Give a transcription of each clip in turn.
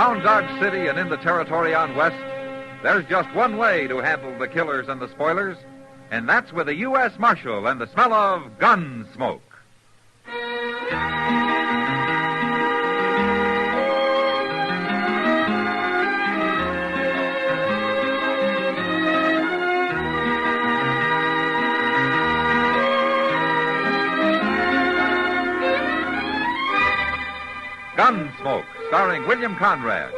Around Dodge City and in the territory on West, there's just one way to handle the killers and the spoilers, and that's with a U.S. Marshal and the smell of Gunsmoke. Gunsmoke, starring William Conrad.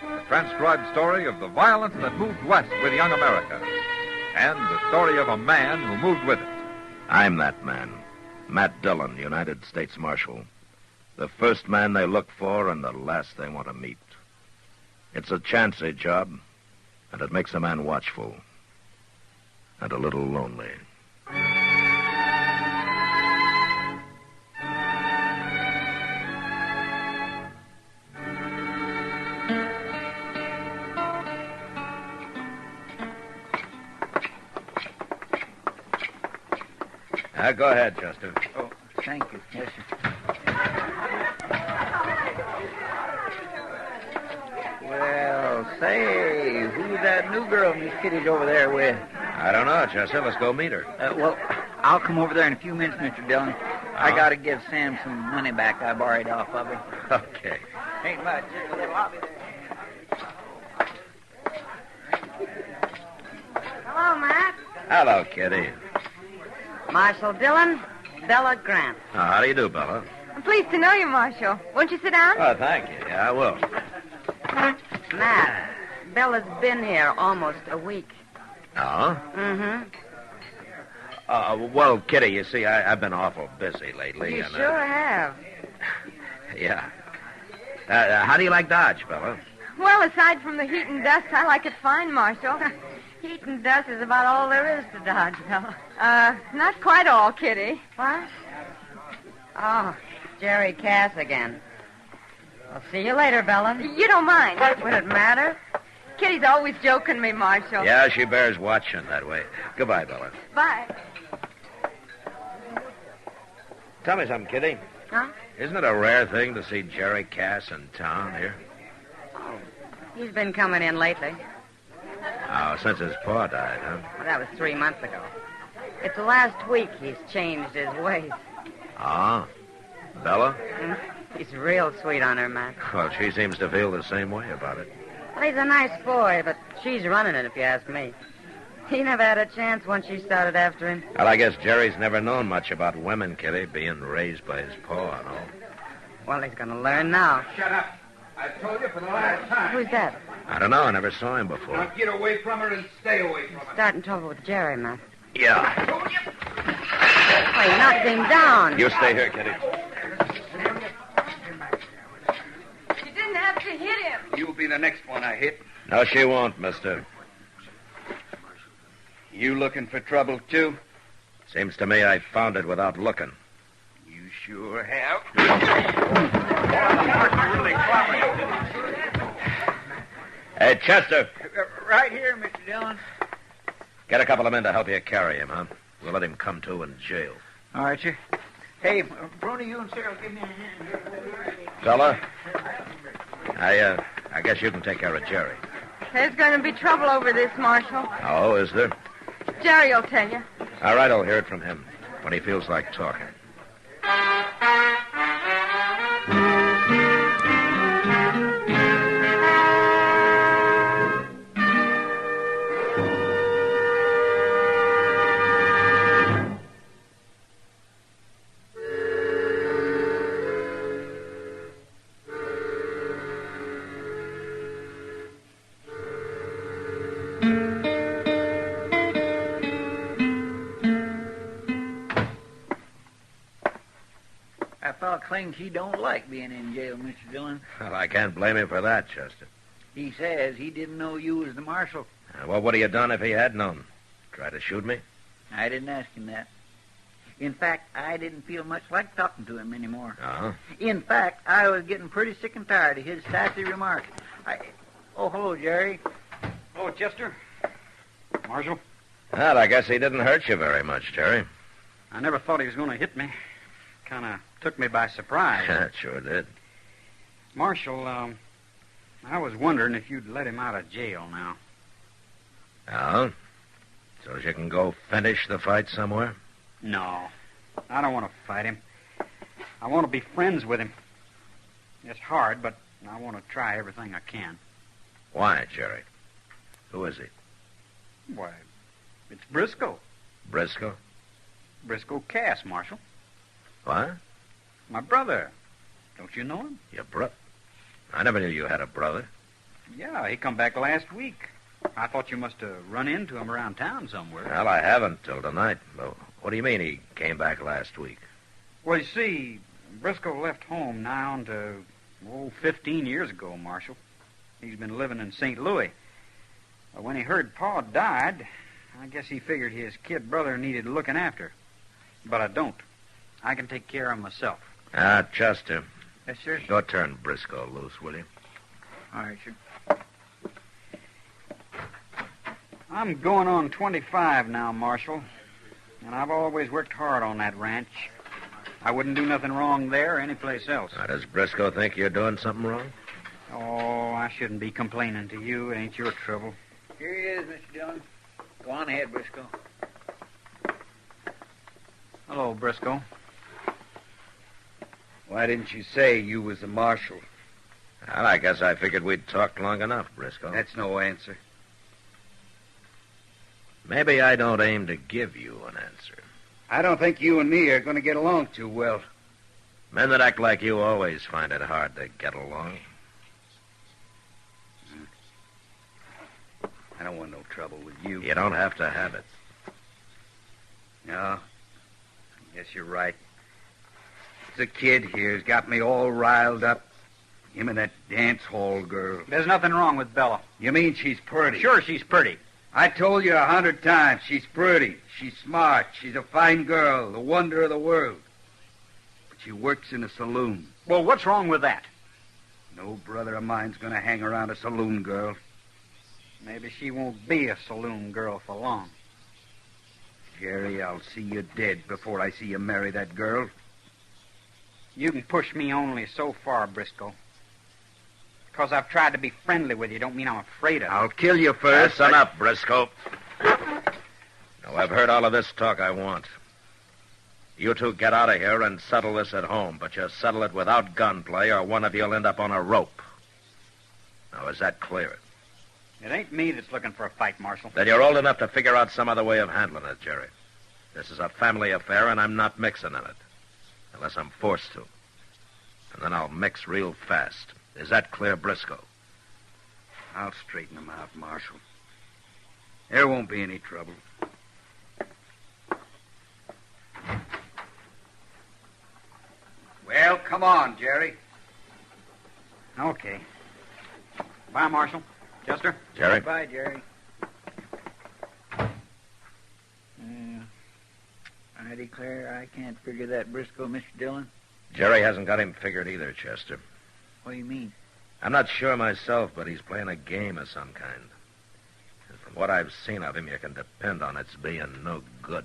A transcribed story of the violence that moved west with young America. And the story of a man who moved with it. I'm that man. Matt Dillon, United States Marshal. The first man they look for and the last they want to meet. It's a chancy job, and it makes a man watchful. And a little lonely. Go ahead, Chester. Oh, thank you. Yes, sir. Well, say, who's that new girl Miss Kitty's over there with? I don't know, Chester. Let's go meet her. Well, I'll come over there in a few minutes, Mr. Dillon. I got to give Sam some money back I borrowed off of her. Okay. Ain't much. Just a little. I'll be there. Hello, Matt. Hello, Kitty. Marshal Dillon, Bella Grant. How do you do, Bella? I'm pleased to know you, Marshal. Won't you sit down? Oh, thank you. Yeah, I will. Matt, Bella's been here almost a week. Oh? Mm-hmm. Well, Kitty, you see, I've been awful busy lately. You and, sure have. Yeah. How do you like Dodge, Bella? Well, aside from the heat and dust, I like it fine, Marshal. Heat and dust is about all there is to Dodge, Bella. Not quite all, Kitty. What? Oh, Jerry Cass again. I'll see you later, Bella. You don't mind. Would it matter? Kitty's always joking me, Marshal. Yeah, she bears watching that way. Goodbye, Bella. Bye. Tell me something, Kitty. Huh? Isn't it a rare thing to see Jerry Cass in town here? Oh, he's been coming in lately. Oh, since his pa died, huh? Well, that was 3 months ago. It's the last week he's changed his ways. Ah, Bella? He's real sweet on her, Matt. Well, she seems to feel the same way about it. Well, he's a nice boy, but she's running it, if you ask me. He never had a chance once she started after him. Well, I guess Jerry's never known much about women, Kitty, being raised by his pa and all. Well, he's going to learn now. Shut up. I told you for the last time. Who's that? I don't know. I never saw him before. Now get away from her and stay away from her. Starting trouble with Jerry, Matt. Yeah. Oh, you knocked him down. You stay here, Kitty. You didn't have to hit him. You'll be the next one I hit. No, she won't, mister. You looking for trouble, too? Seems to me I found it without looking. You sure have. Hey, Chester. Right here, Mr. Dillon. Get a couple of men to help you carry him, huh? We'll let him come to in jail. All right, sir. Hey, Brony, you and Sarah, give me a hand here. Fella, I guess you can take care of Jerry. There's going to be trouble over this, Marshal. Oh, is there? Jerry will tell you. All right, I'll hear it from him when he feels like talking. That fellow claims he don't like being in jail, Mr. Dillon. Well, I can't blame him for that, Chester. He says he didn't know you was the marshal. What would he have done if he had known? Try to shoot me? I didn't ask him that. In fact, I didn't feel much like talking to him anymore. Uh-huh. In fact, I was getting pretty sick and tired of his sassy remarks. Oh, hello, Jerry. Oh, Chester. Marshal. Well, I guess he didn't hurt you very much, Jerry. I never thought he was going to hit me. Kind of took me by surprise. That sure did. Marshal, I was wondering if you'd let him out of jail now. Oh? So you can go finish the fight somewhere? No. I don't want to fight him. I want to be friends with him. It's hard, but I want to try everything I can. Why, Jerry? Who is he? Why, it's Briscoe. Briscoe? Briscoe Cass, Marshal. What? My brother. Don't you know him? Your brother? I never knew you had a brother. Yeah, he come back last week. I thought you must have run into him around town somewhere. Well, I haven't till tonight. Well, what do you mean he came back last week? Well, you see, Briscoe left home nigh on to, 15 years ago, Marshal. He's been living in St. Louis. Well, when he heard Pa died, I guess he figured his kid brother needed looking after. But I don't. I can take care of myself. Chester. Yes, sir. Go turn Briscoe loose, will you? All right, sir. I'm going on 25 now, Marshal. And I've always worked hard on that ranch. I wouldn't do nothing wrong there or anyplace else. Now, does Briscoe think you're doing something wrong? Oh, I shouldn't be complaining to you. It ain't your trouble. Here he is, Mr. Dillon. Go on ahead, Briscoe. Hello, Briscoe. Why didn't you say you was a marshal? Well, I guess I figured we'd talked long enough, Briscoe. That's no answer. Maybe I don't aim to give you an answer. I don't think you and me are going to get along too well. Men that act like you always find it hard to get along. I don't want no trouble with you. You don't have to have it. No. I guess you're right. The kid here's got me all riled up. Him and that dance hall girl. There's nothing wrong with Bella. You mean she's pretty? Sure, she's pretty. I told you 100 times she's pretty. She's smart. She's a fine girl, the wonder of the world. But she works in a saloon. Well, what's wrong with that? No brother of mine's going to hang around a saloon girl. Maybe she won't be a saloon girl for long. Jerry, I'll see you dead before I see you marry that girl. You can push me only so far, Briscoe. Because I've tried to be friendly with you don't mean I'm afraid of you. I'll kill you first. Listen up, Briscoe. Now, I've heard all of this talk I want. You two get out of here and settle this at home, but you settle it without gunplay or one of you'll end up on a rope. Now, is that clear? It ain't me that's looking for a fight, Marshal. Then you're old enough to figure out some other way of handling it, Jerry. This is a family affair, and I'm not mixing in it. Unless I'm forced to. And then I'll mix real fast. Is that clear, Briscoe? I'll straighten them out, Marshal. There won't be any trouble. Well, come on, Jerry. Okay. Bye, Marshal. Chester? Jerry? Bye, Jerry. I declare I can't figure that Briscoe, Mr. Dillon. Jerry hasn't got him figured either, Chester. What do you mean? I'm not sure myself, but he's playing a game of some kind. And from what I've seen of him, you can depend on its being no good.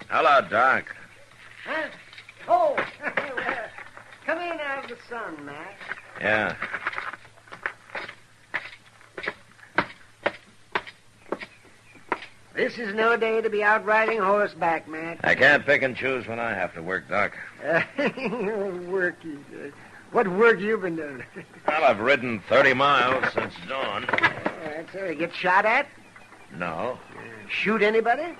Hello, Doc. Huh? Oh, come in out of the sun, Mac. Yeah. This is no day to be out riding horseback, Mac. I can't pick and choose when I have to work, Doc. Work. What work you been doing? Well, I've ridden 30 miles since dawn. That's it. Get shot at? No. Shoot anybody?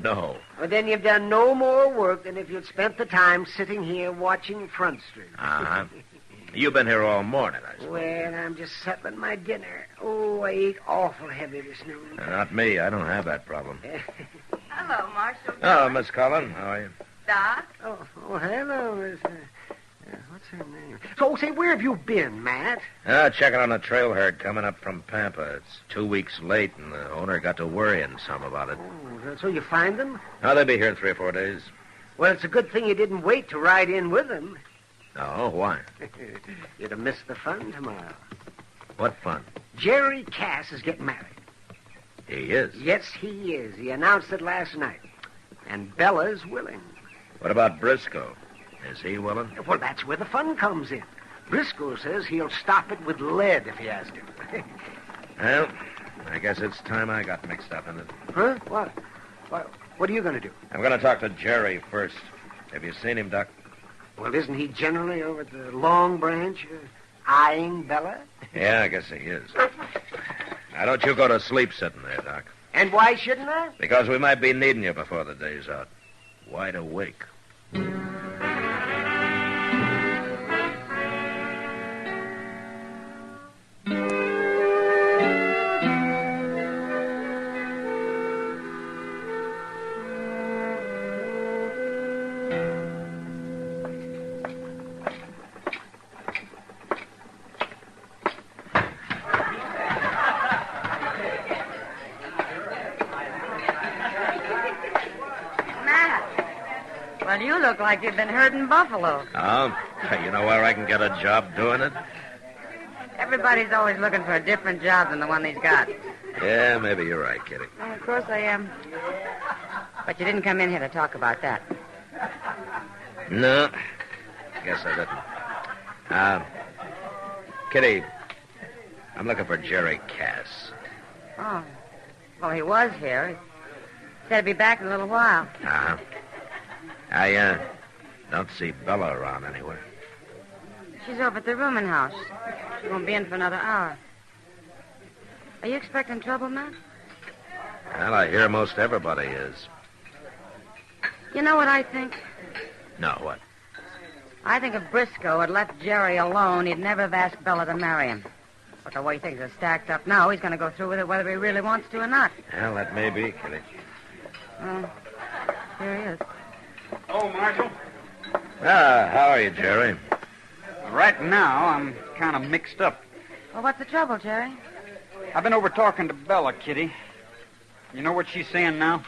No. Well, then you've done no more work than if you'd spent the time sitting here watching Front Street. Uh-huh. You've been here all morning, I suppose. Well, I'm just settling my dinner. Oh, I ate awful heavy this noon. Not me. I don't have that problem. Hello, Marshal. Oh, Miss Cullen. How are you? Doc? Oh, hello, Miss... what's her name? So, say, where have you been, Matt? Checking on a trail herd coming up from Pampa. It's 2 weeks late, and the owner got to worrying some about it. Oh, So you find them? Oh, they'll be here in 3 or 4 days. Well, it's a good thing you didn't wait to ride in with them. No, why? You'd have missed the fun tomorrow. What fun? Jerry Cass is getting married. He is? Yes, he is. He announced it last night. And Bella's willing. What about Briscoe? Is he willing? Well, that's where the fun comes in. Briscoe says he'll stop it with lead if he has to. Well, I guess it's time I got mixed up in it. Huh? What? What are you going to do? I'm going to talk to Jerry first. Have you seen him, Doc? Well, isn't he generally over at the Long Branch eyeing Bella? Yeah, I guess he is. Now, don't you go to sleep sitting there, Doc. And why shouldn't I? Because we might be needing you before the day's out. Wide awake. Well, you look like you've been herding buffalo. Oh, you know where I can get a job doing it? Everybody's always looking for a different job than the one he's got. Yeah, maybe you're right, Kitty. Well, of course I am. But you didn't come in here to talk about that. No, guess I didn't. Kitty, I'm looking for Jerry Cass. Oh. Well, he was here. He said he'd be back in a little while. Uh-huh. I don't see Bella around anywhere. She's over at the rooming house. She won't be in for another hour. Are you expecting trouble, Matt? Well, I hear most everybody is. You know what I think? No, what? I think if Briscoe had left Jerry alone, he'd never have asked Bella to marry him. But the way things are stacked up now, he's going to go through with it whether he really wants to or not. Well, that may be, Kitty. Well, here he is. Oh, Marshal. How are you, Jerry? Right now, I'm kind of mixed up. Well, what's the trouble, Jerry? I've been over talking to Bella, Kitty. You know what she's saying now?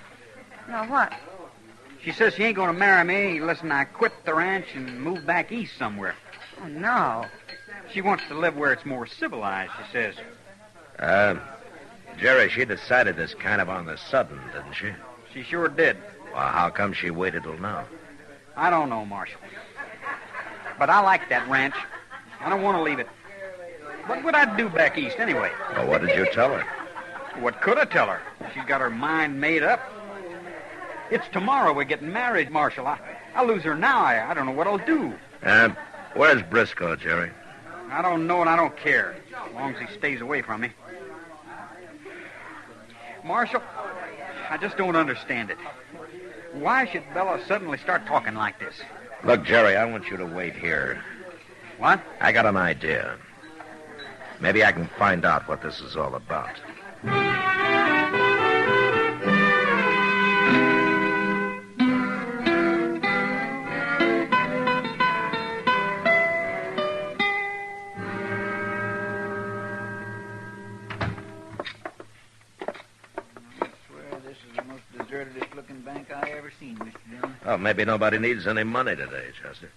No, what? She says she ain't going to marry me unless I quit the ranch and move back east somewhere. Oh, no. She wants to live where it's more civilized, she says. Jerry, she decided this kind of on the sudden, didn't she? She sure did. Well, how come she waited till now? I don't know, Marshal. But I like that ranch. I don't want to leave it. What would I do back east anyway? Well, what did you tell her? What could I tell her? She's got her mind made up. It's tomorrow we're getting married, Marshal. I'll lose her now. I don't know what I'll do. Where's Briscoe, Jerry? I don't know and I don't care, as long as he stays away from me. Marshal, I just don't understand it. Why should Bella suddenly start talking like this? Look, Jerry, I want you to wait here. What? I got an idea. Maybe I can find out what this is all about. Oh, maybe nobody needs any money today, Chester.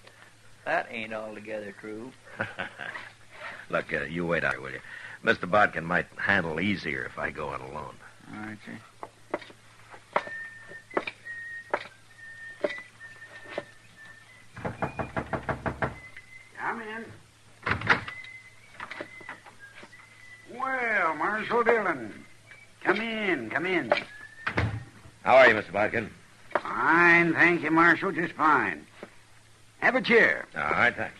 That ain't altogether true. Look, you wait out, will you? Mr. Bodkin might handle easier if I go on alone. All right, sir. Come in. Well, Marshal Dillon. Come in, come in. How are you, Mr. Bodkin? Fine, thank you, Marshal, just fine. Have a chair. All right, thanks.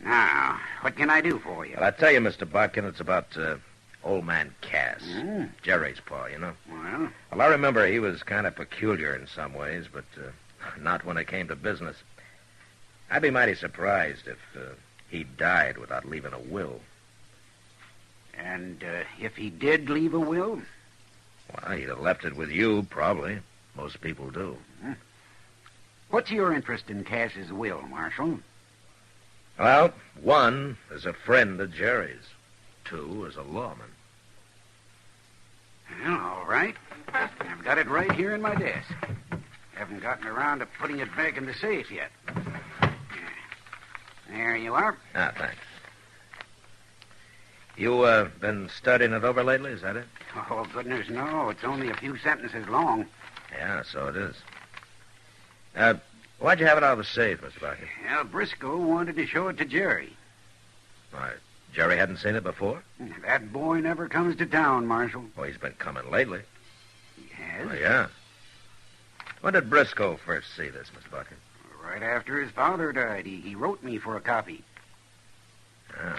Now, what can I do for you? Well, I tell you, Mr. Bodkin, it's about old man Cass. Mm. Jerry's pa, you know. Well, I remember he was kind of peculiar in some ways, but not when it came to business. I'd be mighty surprised if he died without leaving a will. and if he did leave a will? Well, he'd have left it with you, probably. Most people do. What's your interest in Cass's will, Marshal? Well, one is a friend of Jerry's. Two is a lawman. Well, all right. I've got it right here in my desk. Haven't gotten around to putting it back in the safe yet. There you are. Ah, thanks. You, been studying it over lately, is that it? Oh, goodness, no. It's only a few sentences long. Yeah, so it is. Why'd you have it out of the safe, Mr. Barker? Well, Briscoe wanted to show it to Jerry. Why, Jerry hadn't seen it before? That boy never comes to town, Marshal. Well, he's been coming lately. He has? Oh, yeah. When did Briscoe first see this, Mr. Barker? Right after his father died. He wrote me for a copy. Yeah.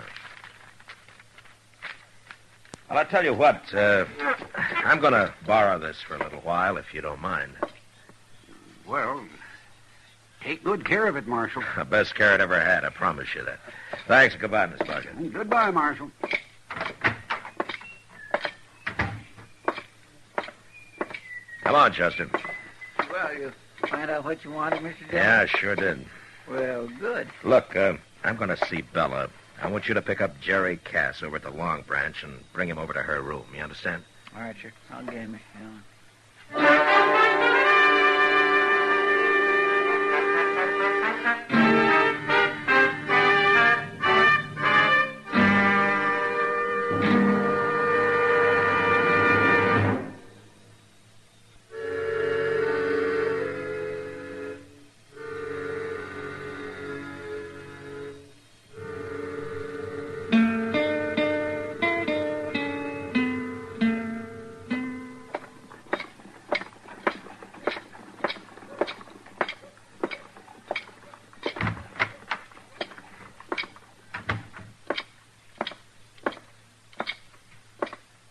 Well, I'll tell you what. I'm going to borrow this for a little while, if you don't mind. Well, take good care of it, Marshal. The best care it ever had, I promise you that. Thanks. Goodbye, Miss Barker. Goodbye, Marshal. Come on, Chester. Well, you find out what you wanted, Mr. Dillon? Yeah, I sure did. Well, good. Look, I'm going to see Bella. I want you to pick up Jerry Cass over at the Long Branch and bring him over to her room. You understand? All right, sir. I'll get him, Mr. Dillon.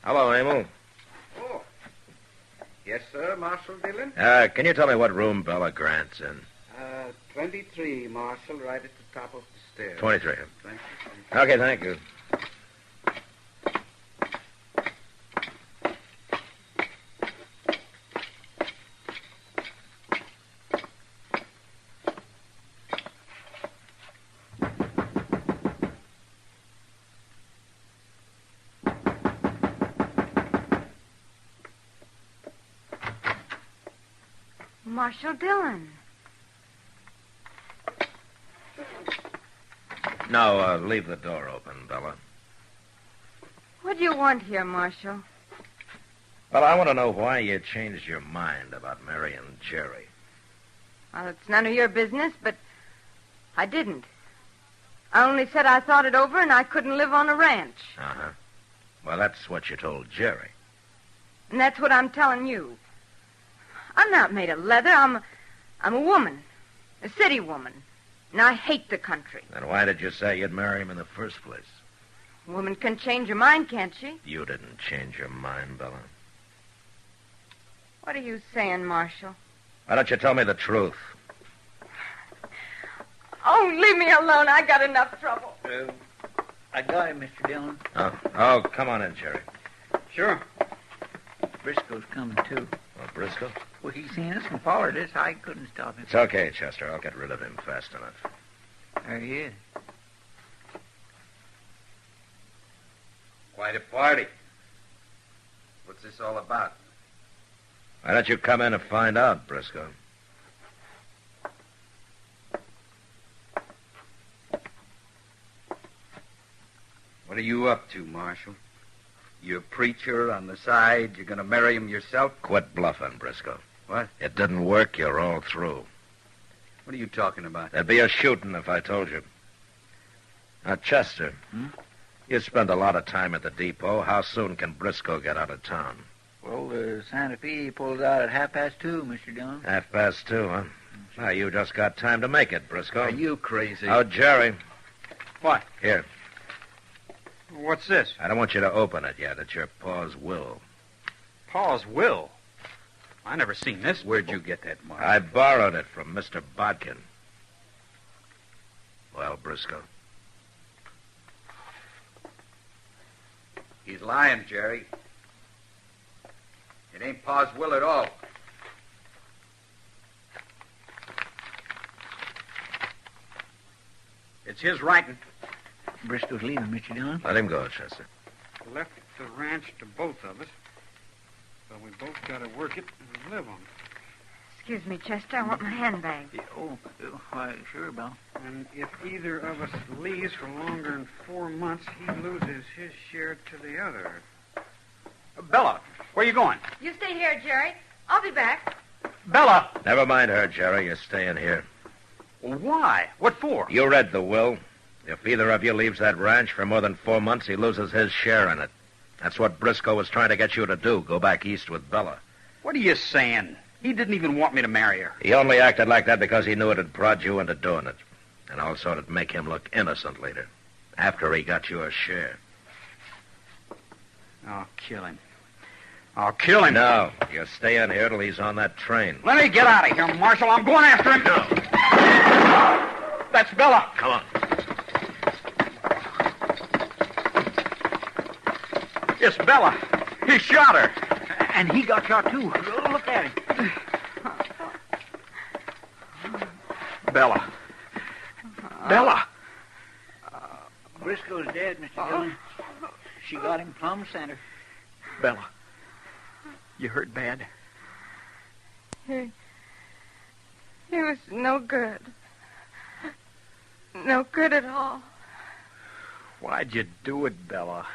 Hello, Emil. Oh. Yes, sir, Marshal Dillon? Can you tell me what room Bella Grant's in? 23, Marshal, right at the top of the stairs. 23. Thank you. Okay, thank you. Marshal Dillon. No, leave the door open, Bella. What do you want here, Marshal? Well, I want to know why you changed your mind about marrying Jerry. Well, it's none of your business, but I didn't. I only said I thought it over and I couldn't live on a ranch. Uh-huh. Well, that's what you told Jerry. And that's what I'm telling you. I'm not made of leather. I'm a woman. A city woman. And I hate the country. Then why did you say you'd marry him in the first place? A woman can change her mind, can't she? You didn't change your mind, Bella. What are you saying, Marshal? Why don't you tell me the truth? Oh, leave me alone. I got enough trouble. I got him, Mr. Dillon. Oh, come on in, Jerry. Sure. Briscoe's coming, too. Oh, Briscoe? Well, he's seen us and followed us. I couldn't stop him. It's okay, Chester. I'll get rid of him fast enough. There he is. Quite a party. What's this all about? Why don't you come in and find out, Briscoe? What are you up to, Marshal? You a preacher on the side? You're going to marry him yourself? Quit bluffing, Briscoe. What? It didn't work. You're all through. What are you talking about? There'd be a shooting if I told you. Now, Chester, you spend a lot of time at the depot. How soon can Briscoe get out of town? Well, the Santa Fe pulls out at 2:30, Mr. Dillon. 2:30, huh? Now, you just got time to make it, Briscoe. Are you crazy? Oh, Jerry. What? Here. What's this? I don't want you to open it yet. It's your Pa's will. Pa's will? I never seen this. Where'd you get that, Mark? I borrowed it from Mr. Bodkin. Well, Briscoe? He's lying, Jerry. It ain't Pa's will at all. It's his writing. Briscoe's leaving, Mr. Dillon. Let him go, Chester. Left the ranch to both of us. But we both got to work it and live on it. Excuse me, Chester. I want my handbag. Why, sure, Bill. And if either of us leaves for longer than 4 months, he loses his share to the other. Bella, where you going? You stay here, Jerry. I'll be back. Bella! Never mind her, Jerry. You're staying here. Why? What for? You read the will. If either of you leaves that ranch for more than 4 months, he loses his share in it. That's what Briscoe was trying to get you to do, go back east with Bella. What are you saying? He didn't even want me to marry her. He only acted like that because he knew it'd prod you into doing it. And also it'd make him look innocent later, after he got your share. I'll kill him. I'll kill him. No, you're staying here till he's on that train. Let me get out of here, Marshal. I'm going after him. No. That's Bella. Come on. It's Bella. He shot her. And he got shot, too. Look at him. Bella. Bella. Briscoe's dead, Mr. Dillon. She got him plumb center. Bella. You hurt bad? He was no good. No good at all. Why'd you do it, Bella?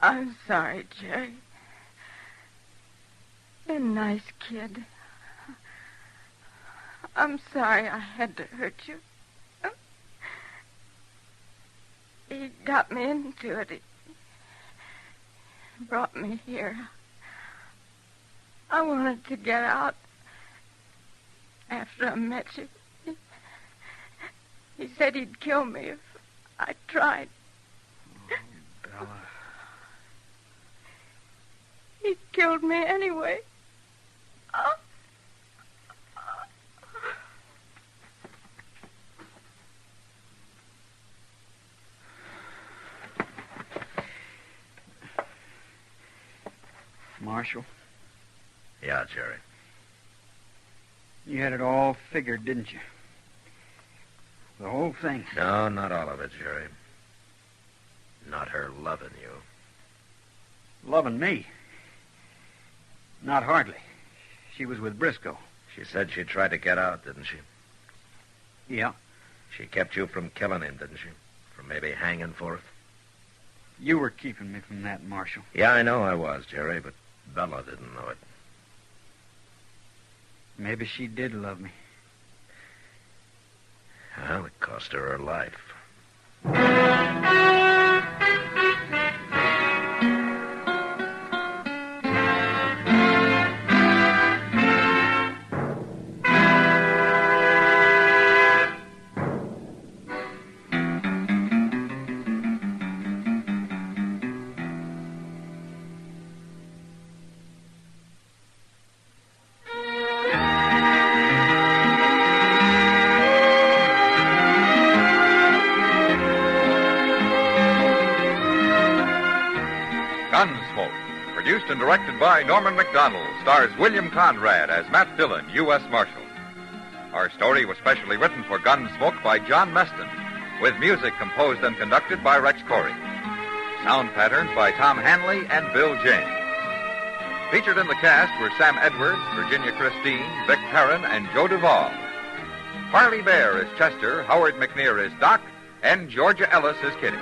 I'm sorry, Jerry. You're a nice kid. I'm sorry I had to hurt you. He got me into it. He brought me here. I wanted to get out after I met you. He said he'd kill me if I tried. Oh, Bella. He killed me anyway. Marshal? Yeah, Jerry. You had it all figured, didn't you? The whole thing. No, not all of it, Jerry. Not her loving you. Loving me? Not hardly. She was with Briscoe. She said she tried to get out, didn't she? Yeah. She kept you from killing him, didn't she? From maybe hanging for it? You were keeping me from that, Marshal. Yeah, I know I was, Jerry, but Bella didn't know it. Maybe she did love me. Well, it cost her her life. Gunsmoke, produced and directed by Norman MacDonald, stars William Conrad as Matt Dillon, U.S. Marshal. Our story was specially written for Gunsmoke by John Meston, with music composed and conducted by Rex Corey. Sound patterns by Tom Hanley and Bill James. Featured in the cast were Sam Edwards, Virginia Christine, Vic Perrin, and Joe Duvall. Harley Bear is Chester, Howard McNear is Doc, and Georgia Ellis is Kitty.